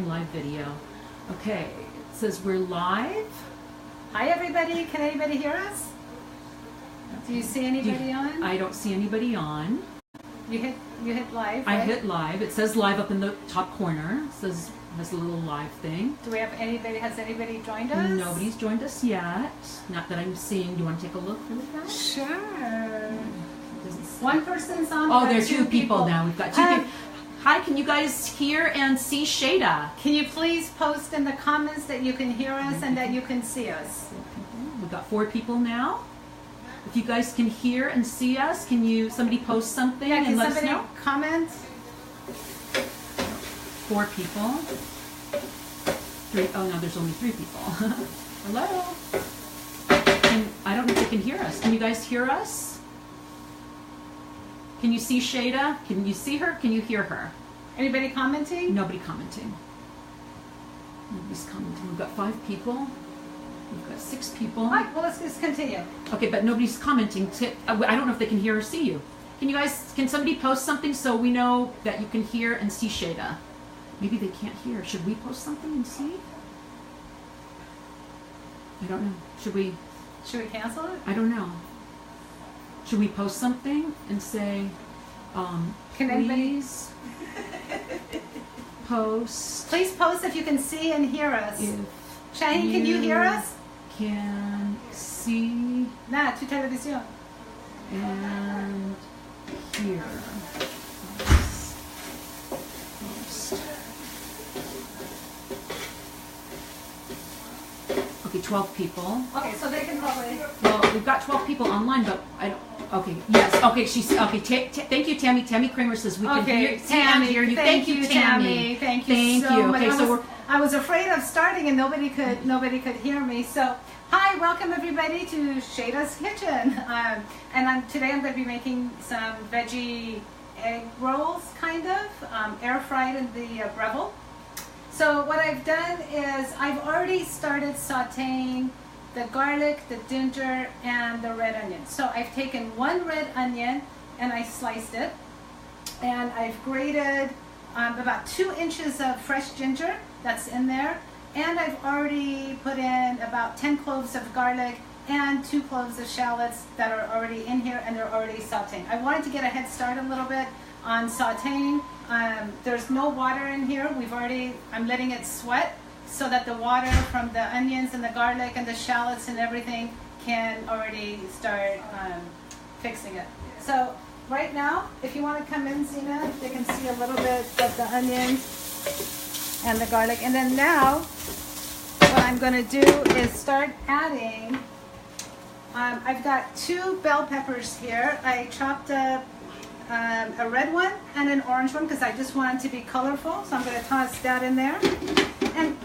Live video. Okay, it says we're live. Hi everybody, can anybody hear us? Do you see anybody on? I don't see anybody on. You hit live, I right? hit live. It says live up in the top corner. It says has a little live thing. Do we have anybody? Has anybody joined us? Nobody's joined us yet. Not that I'm seeing. Do you want to take a look really fast? Sure. One person's on. Oh, there's two people now. We've got two people. Hi, can you guys hear and see Shayda? Can you please post in the comments that you can hear us and that you can see us? We've got 4 people now. If you guys can hear and see us, can you somebody post something and let us know? Comment? 4 people. 3. Oh no, there's only 3 people. Hello. And I don't know if they can hear us. Can you guys hear us? Can you see Shayda? Can you see her? Can you hear her? Anybody commenting? Nobody commenting. Nobody's commenting. We've got 5 people. We've got 6 people. All right, well, let's just continue. Okay, but nobody's commenting. I don't know if they can hear or see you. Can somebody post something so we know that you can hear and see Shayda? Maybe they can't hear. Should we post something and see? I don't know. Should we Cancel it? I don't know. Should we post something and say, please post. Please post if you can see and hear us. Shaheen, can you hear us? Can see. Nah, tu televisión. And hear us. Okay, 12 people. Okay, so they can probably. Well, we've got 12 people online, but I don't. Okay, yes. Okay, she's okay. Thank you, Tammy. Tammy Kramer says we can hear, see and hear you. Thank you, Tammy. Thank you so much. Okay, I was afraid of starting and nobody could hear me. So, hi, welcome everybody to Shayda's Kitchen. Today I'm going to be making some veggie egg rolls, kind of air fried in the Breville. So what I've done is I've already started sauteing the garlic, the ginger, and the red onion. So I've taken 1 red onion and I sliced it, and I've grated about 2 inches of fresh ginger that's in there, and I've already put in about 10 cloves of garlic and 2 cloves of shallots that are already in here, and they're already sauteing. I wanted to get a head start a little bit on sauteing. There's no water in here. I'm letting it sweat so that the water from the onions and the garlic and the shallots and everything can already start fixing it. So right now, if you want to come in, Zena, they can see a little bit of the onions and the garlic. And then now, what I'm going to do is start adding, I've got 2 bell peppers here. I chopped up a red one and an orange one because I just want it to be colorful. So I'm going to toss that in there. And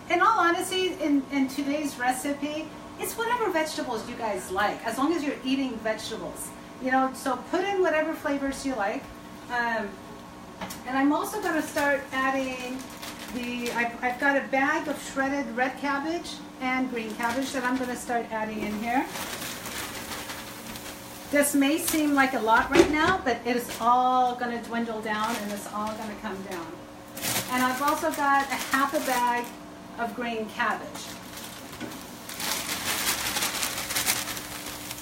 in all honesty, in today's recipe, it's whatever vegetables you guys like, as long as you're eating vegetables. You know, so put in whatever flavors you like. And I'm also going to start adding I've got a bag of shredded red cabbage and green cabbage that I'm going to start adding in here. This may seem like a lot right now, but it is all going to dwindle down and it's all going to come down. And I've also got a half a bag of green cabbage.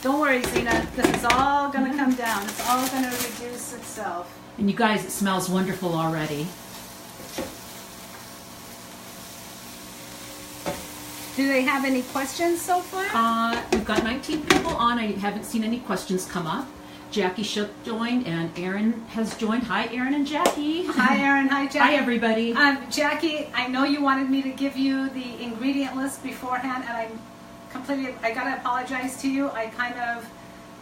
Don't worry, Zena, this is all going to come down. It's all going to reduce itself. And you guys, it smells wonderful already. Do they have any questions so far? We've got 19 people on. I haven't seen any questions come up. Jackie Shook joined and Erin has joined. Hi, Erin and Jackie. Hi, Erin. Hi, Jackie. Hi, everybody. Jackie, I know you wanted me to give you the ingredient list beforehand, and I got to apologize to you. I kind of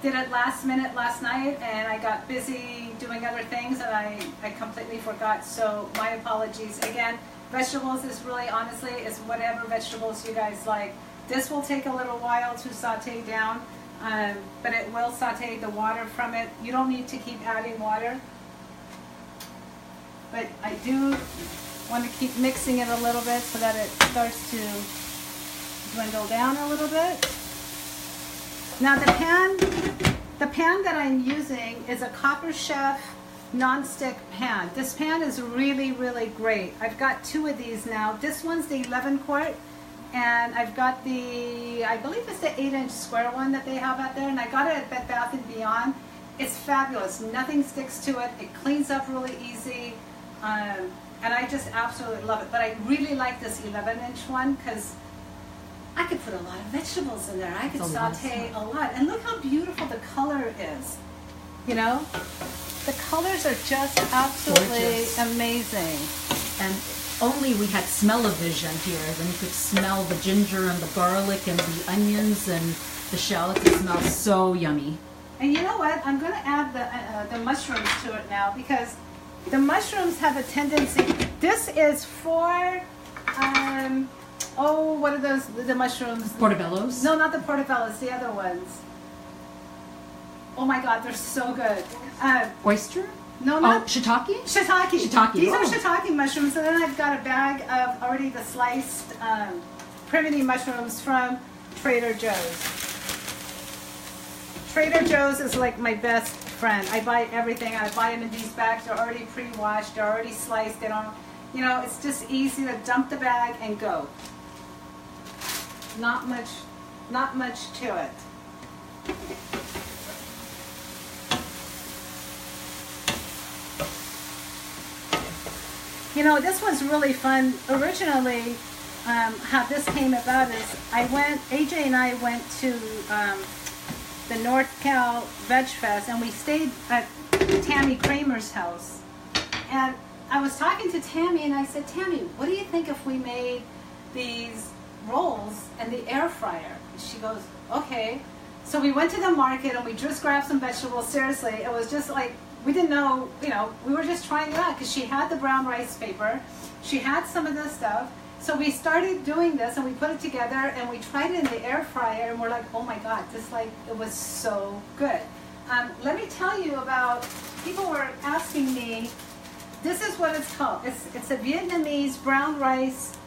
did it last minute last night, and I got busy doing other things, and I completely forgot. So my apologies. Again, vegetables is really, honestly, is whatever vegetables you guys like. This will take a little while to saute down. But it will saute the water from it. You don't need to keep adding water. But I do want to keep mixing it a little bit so that it starts to dwindle down a little bit. Now the pan that I'm using is a Copper Chef non-stick pan. This pan is really, really great. I've got 2 of these now. This one's the 11 quart, and I've got the, I believe it's the 8-inch square one that they have out there, and I got it at Bed Bath & Beyond. It's fabulous. Nothing sticks to it. It cleans up really easy, and I just absolutely love it. But I really like this 11-inch one because I could put a lot of vegetables in there. I could saute a lot. And look how beautiful the color is. You know? The colors are just absolutely gorgeous. Amazing. And only we had smell-o-vision here. Then you could smell the ginger and the garlic and the onions and the shallots. It smells so yummy. And you know what? I'm going to add the mushrooms to it now because the mushrooms have a tendency. This is for, oh, what are those? The mushrooms? Portobellos? No, not the portobellos. The other ones. Oh my God, they're so good. Oyster? No, not shiitake? Shiitake. Shiitake. These are shiitake mushrooms. And then I've got a bag of already the sliced primity mushrooms from Trader Joe's. Trader Joe's is like my best friend. I buy everything. I buy them in these bags. They're already pre-washed. They're already sliced. They don't, you know, it's just easy to dump the bag and go. Not much to it. You know, this was really fun. Originally, how this came about is AJ and I went to the North Cal Veg Fest, and we stayed at Tammy Kramer's house. And I was talking to Tammy, and I said, Tammy, what do you think if we made these rolls in the air fryer? And she goes, okay. So we went to the market, and we just grabbed some vegetables. Seriously, it was just like, we didn't know, you know, we were just trying it out because she had the brown rice paper. She had some of this stuff. So we started doing this and we put it together and we tried it in the air fryer and we're like, oh my God, it was so good. Let me tell you about, people were asking me, this is what it's called. It's a Vietnamese brown rice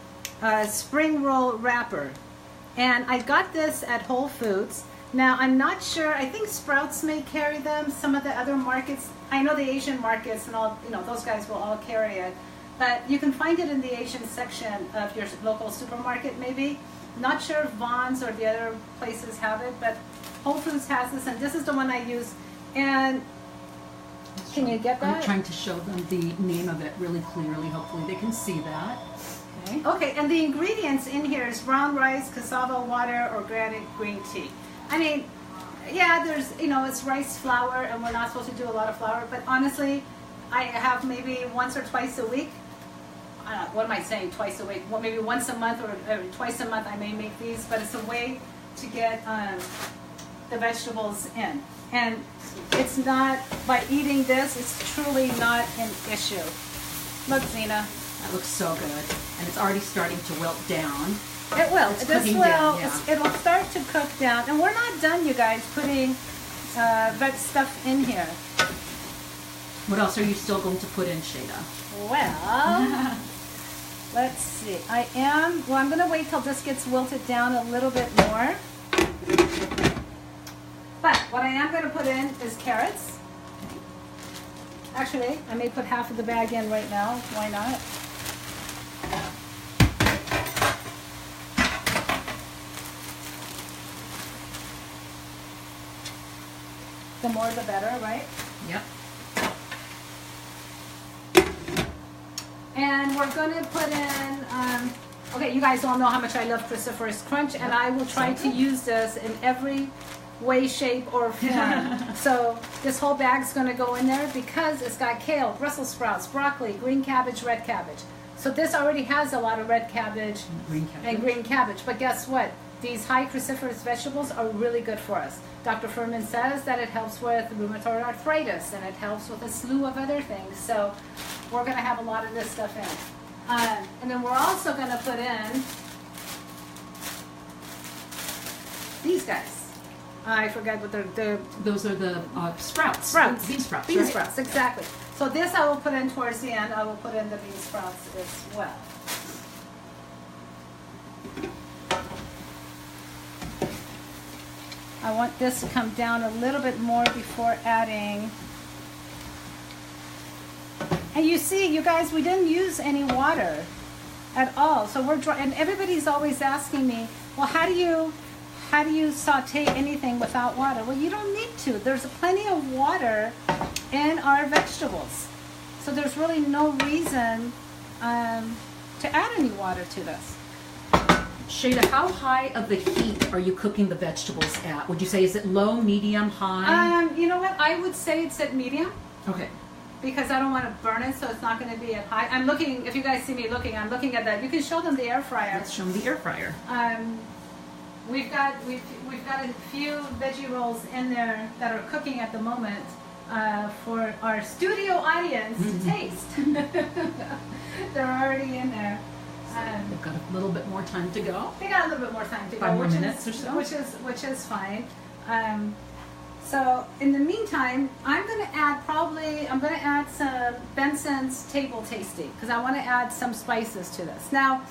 spring roll wrapper. And I got this at Whole Foods. Now, I'm not sure, I think Sprouts may carry them, some of the other markets. I know the Asian markets and all, you know, those guys will all carry it. But you can find it in the Asian section of your local supermarket, maybe. Not sure if Vons or the other places have it, but Whole Foods has this, and this is the one I use. And can you get that? I'm trying to show them the name of it really clearly. Hopefully they can see that. Okay, and the ingredients in here is brown rice, cassava water, organic green tea. I mean, yeah, there's, you know, it's rice flour, and we're not supposed to do a lot of flour, but honestly, I have maybe once or twice a week. What am I saying, twice a week? Well, maybe once a month or twice a month I may make these, but it's a way to get the vegetables in. And it's not, by eating this, it's truly not an issue. Look, Zena. That looks so good. And it's already starting to wilt down. It will. It'll start to cook down. And we're not done, you guys, putting veg stuff in here. What else are you still going to put in, Shayda? Well, let's see. I'm going to wait till this gets wilted down a little bit more. But what I am going to put in is carrots. Actually, I may put half of the bag in right now. Why not? The more the better, right? Yep. And we're going to put in, okay, you guys all know how much I love Christopher's Crunch, and I will try to use this in every way, shape, or form. So this whole bag's going to go in there because it's got kale, Brussels sprouts, broccoli, green cabbage, red cabbage. So this already has a lot of red cabbage and green cabbage. But guess what? These high cruciferous vegetables are really good for us. Dr. Furman says that it helps with rheumatoid arthritis and it helps with a slew of other things. So we're going to have a lot of this stuff in. And then we're also going to put in these guys. I forgot what they're those are the sprouts. Sprouts. Bean sprouts. Bean right? sprouts, exactly. So this I will put in towards the end. I will put in the bean sprouts as well. I want this to come down a little bit more before adding And you see, you guys, we didn't use any water at all. So we're dry, and everybody's always asking me, well, how do you saute anything without water? Well, you don't need to. There's plenty of water in our vegetables. So there's really no reason to add any water to this. Shayda, how high of the heat are you cooking the vegetables at? Would you say, is it low, medium, high? You know what? I would say it's at medium. Okay. Because I don't want to burn it, so it's not going to be at high. I'm looking, if you guys see me looking, I'm looking at that. You can show them the air fryer. Let's show them the air fryer. We've got a few veggie rolls in there that are cooking at the moment for our studio audience to taste. They're already in there. They've got a little bit more time to go. They got a little bit more time to go. 5 more minutes or so. Which is fine. So in the meantime, I'm going to add some Benson's Table Tasty because I want to add some spices to this. Now,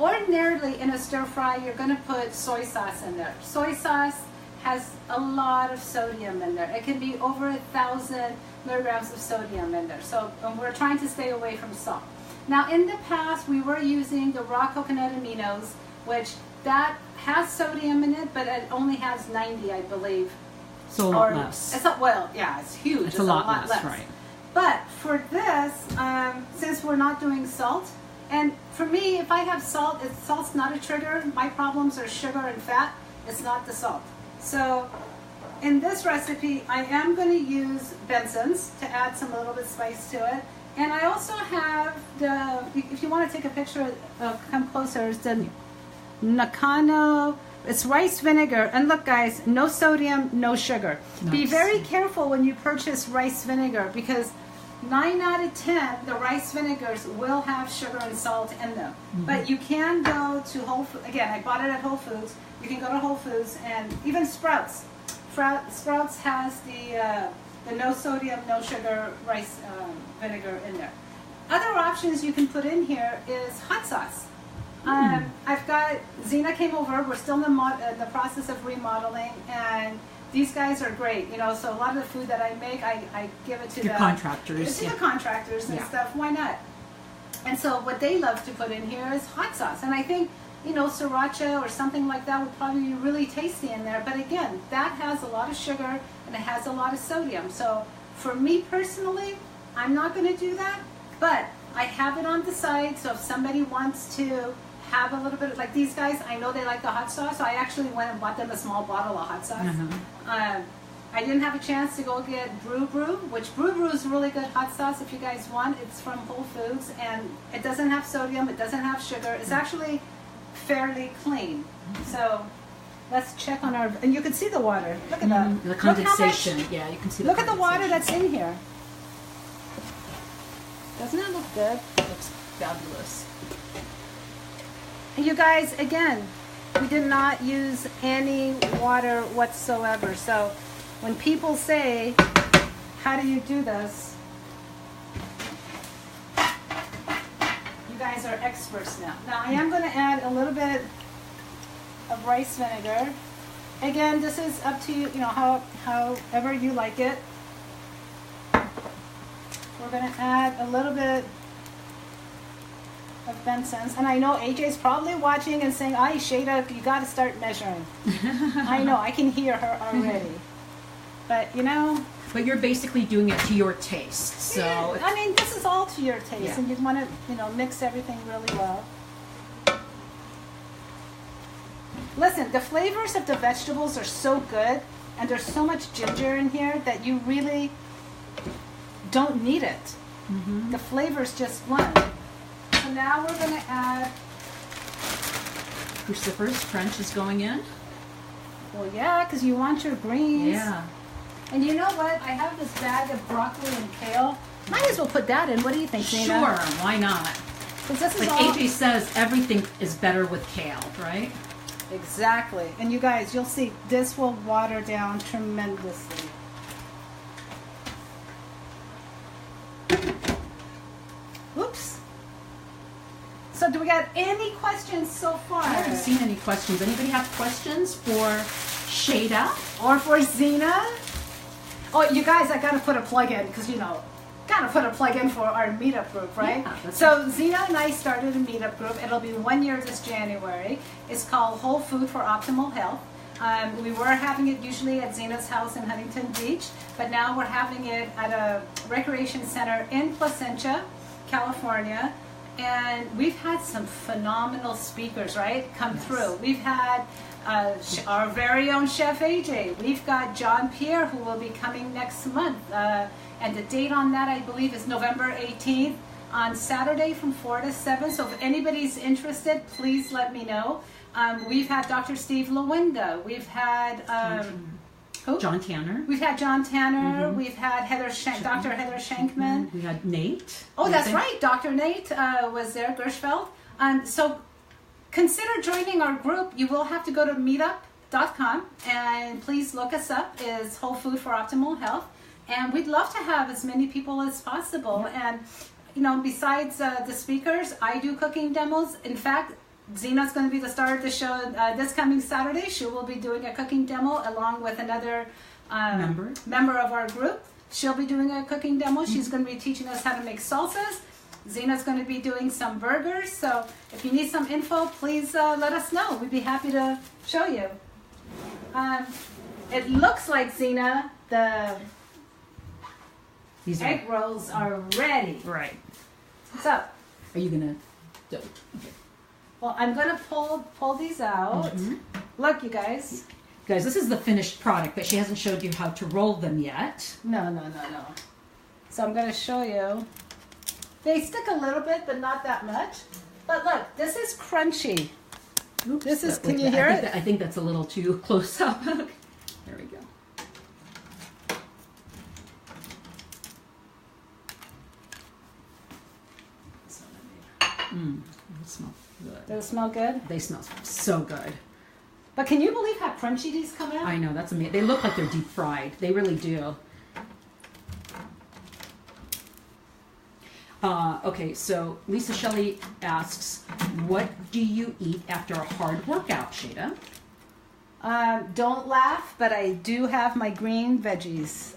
ordinarily in a stir fry, you're going to put soy sauce in there. Soy sauce has a lot of sodium in there. It can be over 1,000 milligrams of sodium in there. So we're trying to stay away from salt. Now, in the past, we were using the raw coconut aminos, which that has sodium in it, but it only has 90, I believe. So a lot less. It's not, well, yeah, it's huge. It's a lot less, right? But for this, since we're not doing salt, and for me, if I have salt, salt's not a trigger. My problems are sugar and fat. It's not the salt. So in this recipe, I am going to use Benson's to add a little bit spice to it. And I also have the, if you want to take a picture, come closer, it's the Nakano. It's rice vinegar. And look, guys, no sodium, no sugar. Nice. Be very careful when you purchase rice vinegar because 9 out of 10, the rice vinegars will have sugar and salt in them. But you can go to Whole Foods. Again, I bought it at Whole Foods. You can go to Whole Foods and even Sprouts. Sprouts has the no sodium, no sugar rice vinegar in there. Other options you can put in here is hot sauce. I've got, Zena came over, we're still in the process of remodeling, and these guys are great, you know, so a lot of the food that I make, I give it to the contractors. The contractors and stuff, why not? And so what they love to put in here is hot sauce, and I think, you know, sriracha or something like that would probably be really tasty in there, but again, that has a lot of sugar and it has a lot of sodium, so for me personally, I'm not going to do that, but I have it on the side, so if somebody wants to have a little bit of, like these guys, I know they like the hot sauce, so I actually went and bought them a small bottle of hot sauce. I didn't have a chance to go get Brew Brew, which Brew Brew is really good hot sauce if you guys want. It's from Whole Foods, and it doesn't have sodium, it doesn't have sugar. It's actually fairly clean. So let's check on our, and you can see the water. Look at that. The condensation, yeah, you can see the Look at the water that's in here. Doesn't it look good? It looks fabulous. And you guys, again, we did not use any water whatsoever. So when people say, how do you do this? You guys are experts now. Now I am going to add a little bit of rice vinegar. Again, this is up to you, you know, however you like it. We're going to add a little bit of Benson's, and I know AJ's probably watching and saying, "Ay, Shayda, you got to start measuring." I know, I can hear her already. But you know. But you're basically doing it to your taste, so. Yeah, I mean, this is all to your taste, and you want to, you know, mix everything really well. Listen, the flavors of the vegetables are so good, and there's so much ginger in here that you really don't need it. The flavors just blend. So now we're going to add cruciferous French is going in. Well, yeah, because you want your greens. Yeah. And you know what? I have this bag of broccoli and kale. Might as well put that in. What do you think, Zena? Sure, why not? Because this is like all... AJ says, everything is better with kale, right? Exactly. And you guys, you'll see this will water down tremendously. Oops. So do we got any questions so far? I haven't seen any questions. Anybody have questions for Shayda? Or for Zena? Oh, you guys, I got to put a plug in because, you know, God, kind of put a plug in for our meetup group, right? Yeah, So Zena and I started a meetup group. It'll be 1 year this January. It's called Whole Food for Optimal Health. We were having it usually at Zena's house in Huntington Beach, but now we're having it at a recreation center in Placentia, California. And we've had some phenomenal speakers, right, come through. We've had our very own Chef AJ. We've got John Pierre, who will be coming next month. And the date on that, I believe, is November 18th on Saturday from 4 to 7. So if anybody's interested, please let me know. We've had Dr. Steve Lewinda. We've had John Tanner. We've had John Tanner. We've had Dr. Heather Shankman. We had Nate. Oh, that's right. Dr. Nate was there, Gershfeld. So consider joining our group. You will have to go to meetup.com and please look us up. It's Whole Food for Optimal Health. And we'd love to have as many people as possible. And, you know, besides the speakers, I do cooking demos. In fact, Zena's going to be the star of the show this coming Saturday. She will be doing a cooking demo along with another member of our group. She'll be doing a cooking demo. She's going to be teaching us how to make salsas. Zena's going to be doing some burgers. So if you need some info, please let us know. We'd be happy to show you. It looks like, Zena, these egg rolls are ready. Right. What's up? Are you going to... Okay. Well, I'm going to pull these out. Look, you guys. Guys, this is the finished product, but she hasn't showed you how to roll them yet. No. So I'm going to show you. They stick a little bit, but not that much. But look, this is crunchy. Oops, this is, can you hear it? I think that's a little too close up. There we go. They smell good. They smell good? They smell so good. But can you believe how crunchy these come out? I know, that's amazing. They look like they're deep fried. They really do. Okay, so Lisa Shelley asks, what do you eat after a hard workout, Shayda? Don't laugh, but I do have my green veggies.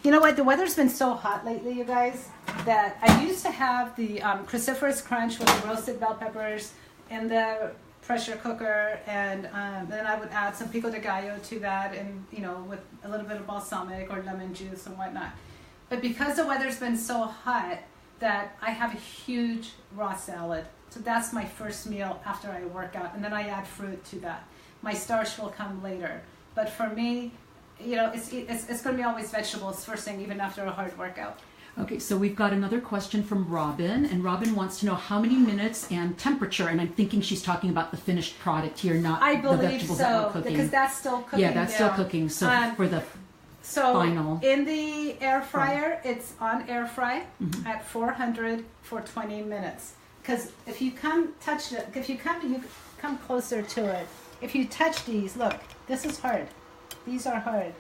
You know what? The weather's been so hot lately, you guys, that I used to have the cruciferous crunch with the roasted bell peppers in the pressure cooker, and then I would add some pico de gallo to that, and you know, with a little bit of balsamic or lemon juice and whatnot. But because the weather's been so hot, that I have a huge raw salad. So that's my first meal after I work out, and then I add fruit to that. My starch will come later. But for me, you know, it's going to be always vegetables first thing, even after a hard workout. Okay, so we've got another question from Robin, and Robin wants to know how many minutes and temperature, and I'm thinking she's talking about the finished product here, not the vegetables that we're cooking. Because that's still cooking. Yeah, that's still cooking. So for the final. In the air fryer, it's on air fry at 400 for 20 minutes. Because if you come closer to it. If you touch these, look, this is hard. These are hard.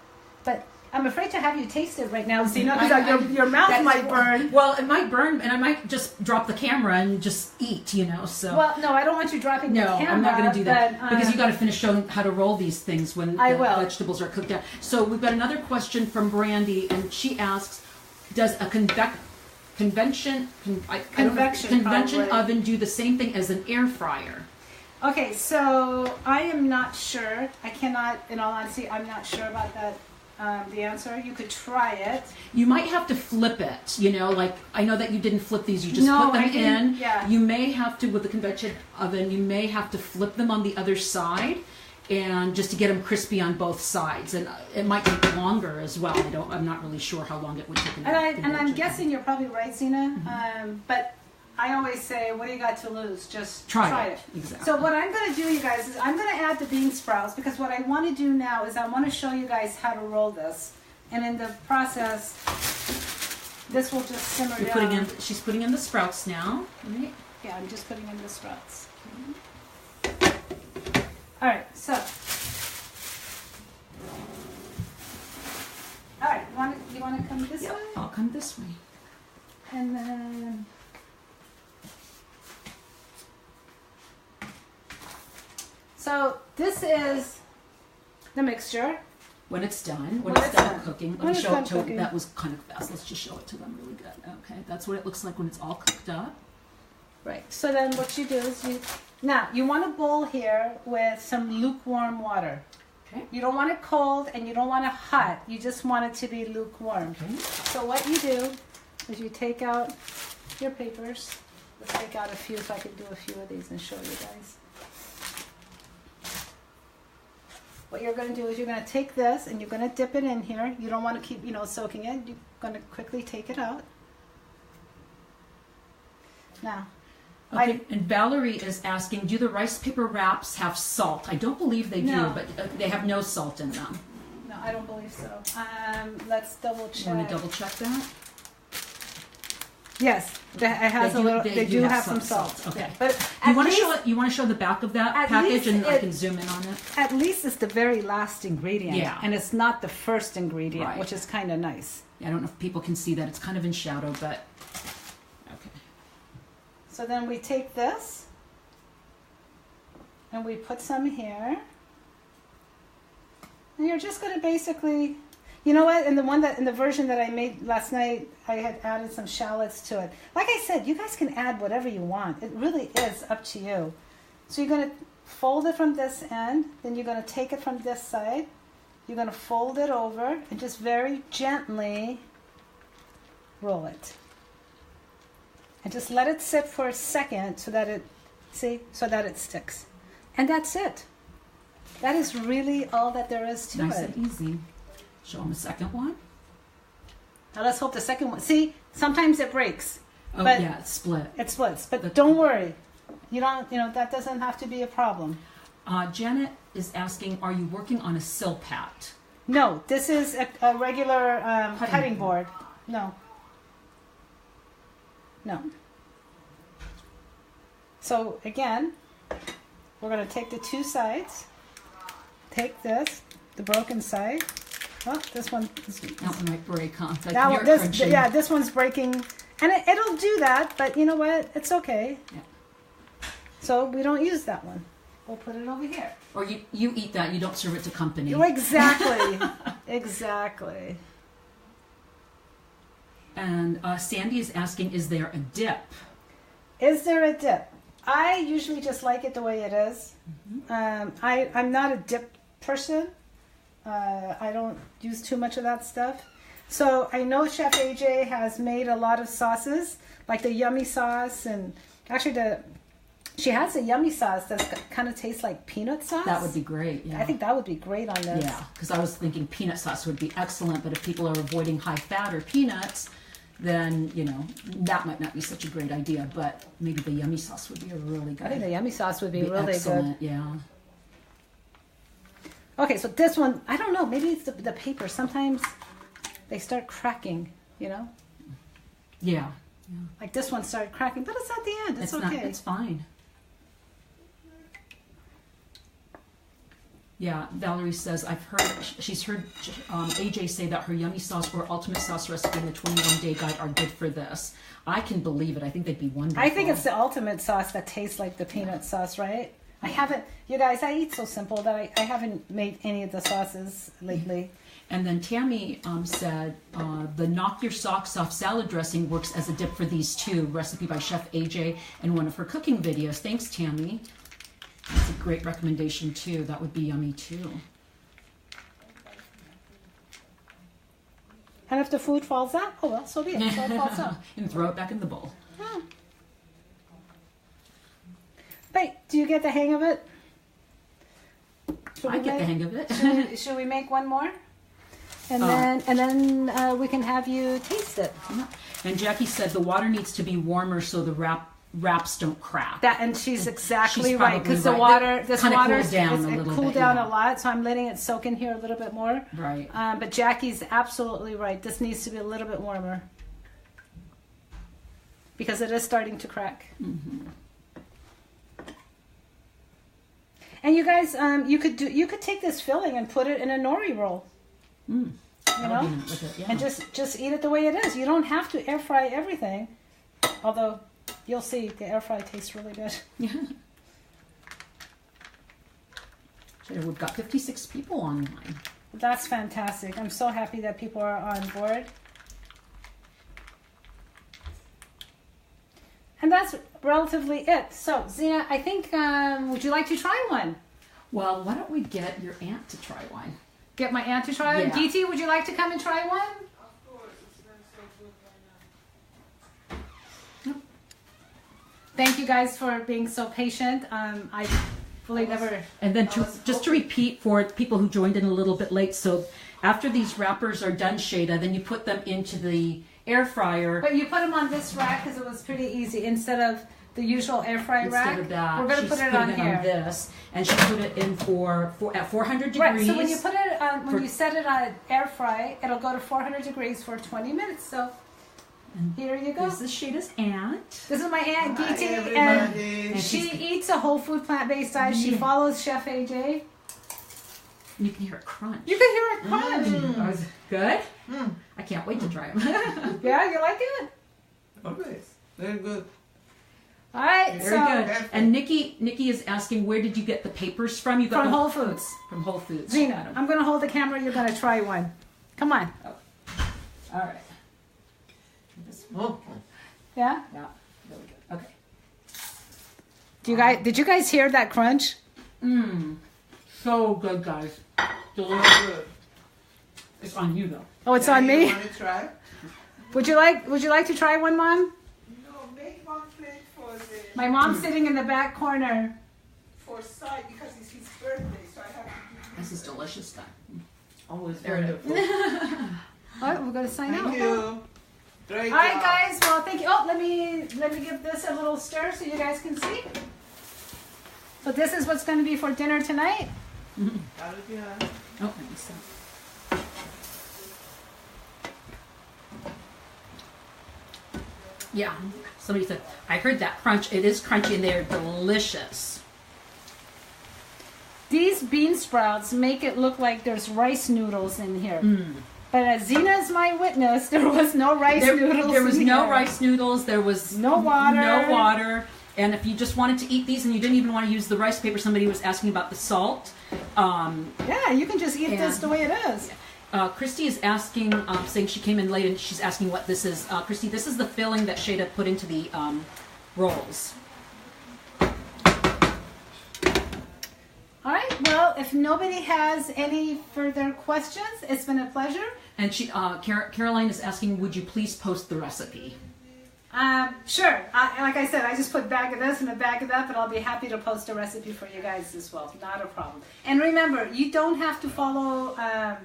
But I'm afraid to have you taste it right now, Zena, because your mouth might burn. Well, it might burn, and I might just drop the camera and just eat, you know. So. Well, no, I don't want you dropping the camera. No, I'm not going to do that, because you got to finish showing how to roll these things when the vegetables are cooked down. So we've got another question from Brandy, and she asks, does a convention oven do the same thing as an air fryer? Okay, so I am not sure. I cannot, in all honesty, I'm not sure about that. The answer. You could try it. You might have to flip it, you know, like I know that you didn't flip these, you just put them in. Yeah. You may have to, with the convection oven, you may have to flip them on the other side, and just to get them crispy on both sides. And it might take longer as well. I'm not really sure how long it would take. And I'm guessing you're probably right, Zena. But I always say, what do you got to lose? Just try it. Exactly. So what I'm going to do, you guys, is I'm going to add the bean sprouts, because what I want to do now is I want to show you guys how to roll this. And in the process, this will just simmer down. She's putting in the sprouts now. Right? Yeah, I'm just putting in the sprouts. All right, so. All right, you want to come this way? I'll come this way. And then. So this is the mixture. When it's done, when it's done cooking, let me show it to cooking. them. That was kind of fast. Let's just show it to them really good. Okay, that's what it looks like when it's all cooked up. Right. So then what you do is you want a bowl here with some lukewarm water. Okay. You don't want it cold and you don't want it hot. You just want it to be lukewarm. Okay. So what you do is you take out your papers. Let's take out a few, if I could do a few of these and show you guys. What you're going to do is you're going to take this and you're going to dip it in here. You don't want to keep, soaking it. You're going to quickly take it out. Now, okay, and Valerie is asking, do the rice paper wraps have salt? I don't believe they do, No. but they have no salt in them. no, I don't believe so. Let's double check. You want to double check that? Yes, it has They a do- little. they They do do have have some some salt. salt. Okay. Yeah, but You at want to least, show it? You want to show the back of that At package, least and I it- can zoom in on it. at least it's the very last ingredient. Yeah. And it's not the first ingredient, Right. which is kind of nice. I don't know if people can see that. It's kind of in shadow, but okay. So then we take this and we put some here. And you're just going to basically, you know what? In the version that I made last night, I had added some shallots to it. Like I said, you guys can add whatever you want. It really is up to you. So you're going to fold it from this end, then you're going to take it from this side. You're going to fold it over and just very gently roll it. And just let it sit for a second so that it sticks. And that's it. That is really all that there is to Nice it. and easy. Show them the second one. Now let's hope the second one. See, sometimes it breaks. Oh But yeah, it's split. it splits. But don't worry. That doesn't have to be a problem. Janet is asking, are you working on a silpat? No, this is a regular cutting board. No. So again, we're going to take the two sides. Take this, the broken side. Oh, this one. That one might break, huh? Like That you're one, this, crunching. yeah, this one's breaking, and it'll do that. But you know what? It's okay. Yeah. So we don't use that one. We'll put it over here. Or you eat that, you don't serve it to company. Exactly. Exactly. And Sandy is asking, is there a dip? Is there a dip? I usually just like it the way it is. I'm not a dip person. I don't use too much of that stuff. So I know Chef AJ has made a lot of sauces, like the yummy sauce, and actually she has a yummy sauce that kind of tastes like peanut sauce. That would be great. Yeah. I think that would be great on this. Yeah, because I was thinking peanut sauce would be excellent, but if people are avoiding high fat or peanuts, then that might not be such a great idea. But maybe the yummy sauce would be a really good. I think the yummy sauce would be really excellent. good. Yeah. Okay, so this one, I don't know. Maybe it's the paper. Sometimes they start cracking. Yeah. Like this one started cracking, but it's at the end. It's okay. It's fine. Yeah, Valerie says, she's heard AJ say that her yummy sauce or ultimate sauce recipe and the 21-day guide are good for this. I can believe it. I think they'd be wonderful. I think it's the ultimate sauce that tastes like the peanut sauce, right? I haven't, you guys, I eat so simple that I haven't made any of the sauces lately. And then Tammy said, the knock your socks off salad dressing works as a dip for these too. Recipe by Chef AJ in one of her cooking videos. Thanks, Tammy. That's a great recommendation too. That would be yummy too. And if the food falls out, oh well, so be it. So it falls out. And throw it back in the bowl. Oh. Wait, do you get the hang of it? I get the hang of it. Should we make one more? And then we can have you taste it. And Jackie said the water needs to be warmer so the wraps don't crack. And she's exactly She's right, because the right. water, this Kinda water, cools down a it little cooled bit, down yeah. a lot, so I'm letting it soak in here a little bit more. Right. But Jackie's absolutely right. This needs to be a little bit warmer because it is starting to crack. Mm-hmm. And you guys, you could take this filling and put it in a nori roll. Mm. You know, with it, yeah. and just eat it the way it is. You don't have to air fry everything, although you'll see the air fry tastes really good. Yeah. So we've got 56 people online. That's fantastic. I'm so happy that people are on board. And that's relatively it. So, Zena, I think, would you like to try one? Well, why don't we get your aunt to try one? Get my aunt to try one? Yeah. Geeti, would you like to come and try one? Of course, it smells so good right now. Thank you guys for being so patient. I really never... And then just to repeat for people who joined in a little bit late, so after these wrappers are done, Shayda, then you put them into the air fryer. But you put them on this rack because it was pretty easy instead of the usual air fry rack. Instead of that, we're going to she's put it putting on here. this, and she put it in at 400 degrees. Right, so when you put it on, when you set it on air fry, it'll go to 400 degrees for 20 minutes. So here you go. This is Shayda's aunt. This is my Aunt Hi, Geeti, everybody. and she eats a whole food plant-based diet. She follows Chef AJ. You can hear it crunch. You can hear it crunch. That was good. I can't wait to try them. Yeah, you like it? Always. Very good. All right, Very so good. And Nikki is asking, where did you get the papers from? You got from them Whole Foods. From Whole Foods. Zena, I'm going to hold the camera. You're going to try one. Come on. All right. Oh. Yeah? Yeah. Really good. Okay. Did you guys hear that crunch? So good, guys. Delicious. Very good. It's on you though. Oh, it's on me. You want to try? Would you like to try one, Mom? No, make one plate for My mom's sitting in the back corner. for side because it's his birthday, so I have to give This is delicious stuff. always There it is. wonderful. All right, we're going to sign out. Thank you. Great All right, job. guys. Well, thank you. Oh, let me give this a little stir so you guys can see. So this is what's going to be for dinner tonight. Hallelujah. Oh, let me see. Yeah, somebody said, I heard that crunch. It is crunchy and they're delicious. These bean sprouts make it look like there's rice noodles in here. But as Zena's my witness, there was no rice noodles. There was in no here. rice noodles. There was No water. No water. And if you just wanted to eat these and you didn't even want to use the rice paper, somebody was asking about the salt. Yeah, you can just eat this And- the way it is. Christy is asking, saying she came in late and she's asking what this is. Christy, this is the filling that Shayda put into the rolls. All right. Well, if nobody has any further questions, it's been a pleasure. And she, Caroline is asking, would you please post the recipe? Sure. Like I said, I just put a bag of this and a bag of that, but I'll be happy to post a recipe for you guys as well. Not a problem. And remember, you don't have to follow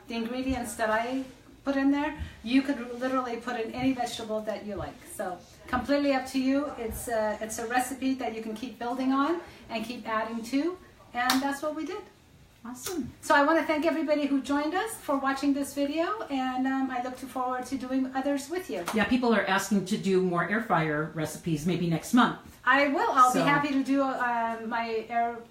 the ingredients that I put in there. You could literally put in any vegetable that you like. So completely up to you. It's a recipe that you can keep building on and keep adding to. And that's what we did. Awesome. So I want to thank everybody who joined us for watching this video, and I look forward to doing others with you. Yeah, people are asking to do more air fryer recipes maybe next month. I will. I'll be So- happy to do my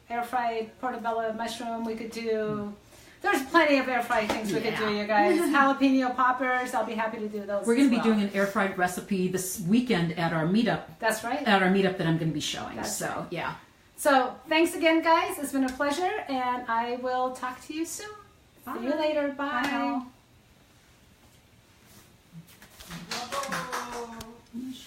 air fried portobello mushroom. We could do. There's plenty of air fried things we could do, you guys. Jalapeno poppers. I'll be happy to do those. We're going to as be well. doing an air fried recipe this weekend at our meetup. That's right. At our meetup that I'm going to be showing. That's so right. yeah. So thanks again, guys. It's been a pleasure, and I will talk to you soon. See you later. Bye. Bye. Bravo.